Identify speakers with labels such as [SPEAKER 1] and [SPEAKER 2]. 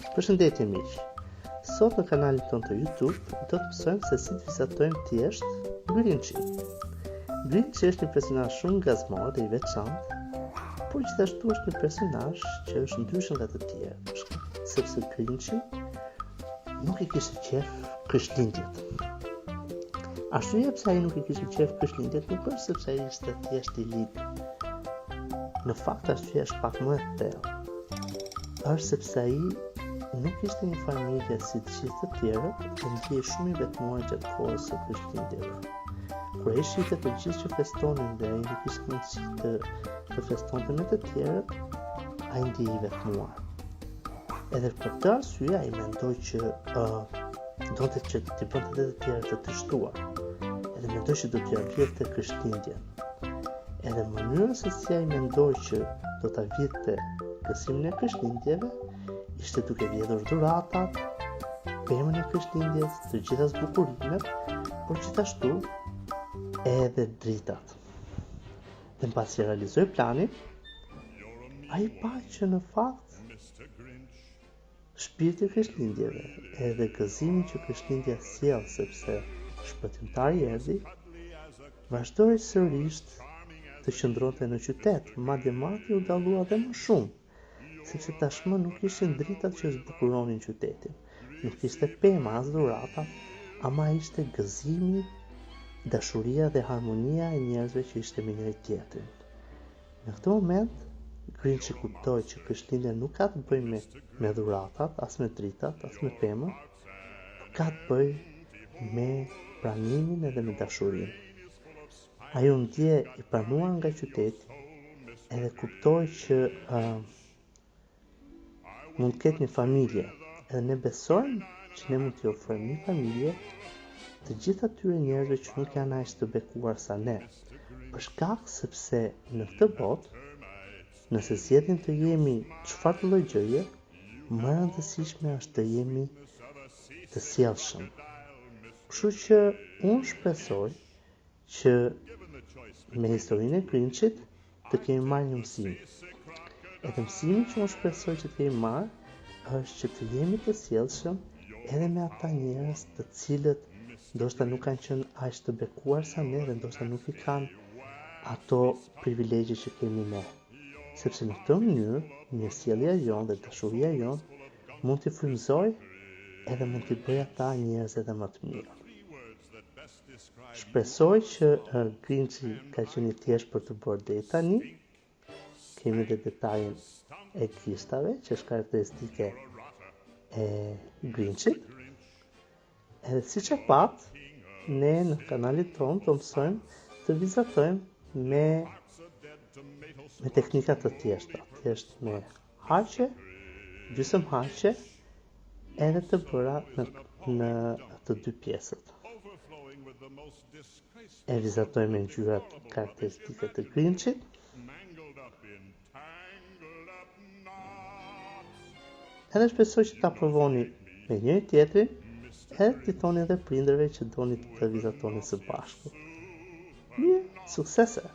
[SPEAKER 1] Përshëndetje miq. Sot në kanalin tonë të YouTube do të mësojmë se si të vizatojmë thjesht Grinchin. Grinchi është një personazh shumë gazmor dhe i veçantë, por gjithashtu është një personazh që është ndryshe nga të tjerë, sepse Grinchi nuk i kishte qef Krishtlindjet. Arsyeja pse ai nuk i kishte qef Krishtlindjet nuk është sepse ai ishte thjesht i lig. Në fakt arsyeja është pak më e thellë. Është sepse ai nuk ishte një familje si të gjithë të tjerët dhe ndjej shumë i vetmuar gjatë kohës së Krishtlindjeve. Kur ai shihte të gjithë që festonin dhe ai nuk kishte mundësi të festonte me të tjerët, ai ndjej i vetmuar. Edhe për këtë arsye ai mendoi që donte që të bënte të tjerët të shtuar. Edhe mendoi që do t'ia vjedhte Krishtlindjen. Edhe mënyra se si ai mendoi që do ta vjedhte gëzimin e Krishtlindjeve ishte duke vjedhur dhuratat, pemën e Krishtlindjes, të gjitha zbukurimet, por gjithashtu edhe dritat. Dhe mbasi realizoi planin, ai pa që në fakt shpirti i Krishtlindjeve edhe gëzimi që Krishtlindja sjell sepse shpëtimtari erdhi, vazhdoi sërish të qëndronte në qytet, madje mati u dallua dhe më shumë, sepse tashmë nuk ishin dritat që zbukuronin qytetin, nuk ishte pema as dhurata, ama ishte gëzimi, dashuria dhe harmonia e njerëzve që ishte me njëri tjetrin. Në këtë moment, Grinchi kuptoi që Krishtlindja nuk ka të bëjë me dhuratat, as me dritat, as me pemën, por ka të bëjë me pranimin edhe me dashurinë. Ai u ndje i pranuar nga qyteti, edhe kuptoi që mund të ketë një familje, edhe ne besojmë që ne mund t'i ofrojmë një familje të gjithë atyre njerëzve që nuk janë aq të bekuar sa ne, për shkak sepse në këtë botë, nëse zgjedhim të jemi çfarë të lloj gjëje, më e rëndësishme është të jemi të sjellshëm. Kështu që unë shpresoj që me historinë e Grinchit të kemi marrë një mësim. Edhe mësimi që unë shpresoj që të kemi marrë është që të jemi të sjellshëm edhe me ata njerëz të cilët ndoshta nuk kanë qenë aq të bekuar sa ne dhe ndoshta nuk i kanë ato privilegje që kemi ne. Sepse në këtë mënyrë, mirësjellja jonë dhe dashuria jonë mund t'i frymëzojë edhe mund t'i bëjë ata njerëz edhe më të mirë. Shpresoj që Grinchi ka qenë i thjeshtë për të bërë deri tani. Kemi dhe detajin e gishstave që është karakteristike e Grinchit. Edhe siç e pat, ne në kanalin tonë do mësojmë të vizatojmë me teknika të thjeshta, thjesht me harqe, gjysmë harqe, edhe të bëra në të dy pjesët. E vizatojmë me ngjyrat karakteristike të Grinchit. Edhe shpresoj që ta provoni me njëri tjetrin, edhe t'i thoni edhe prindërve që doni të vizatoni së bashku. Mirë, suksese!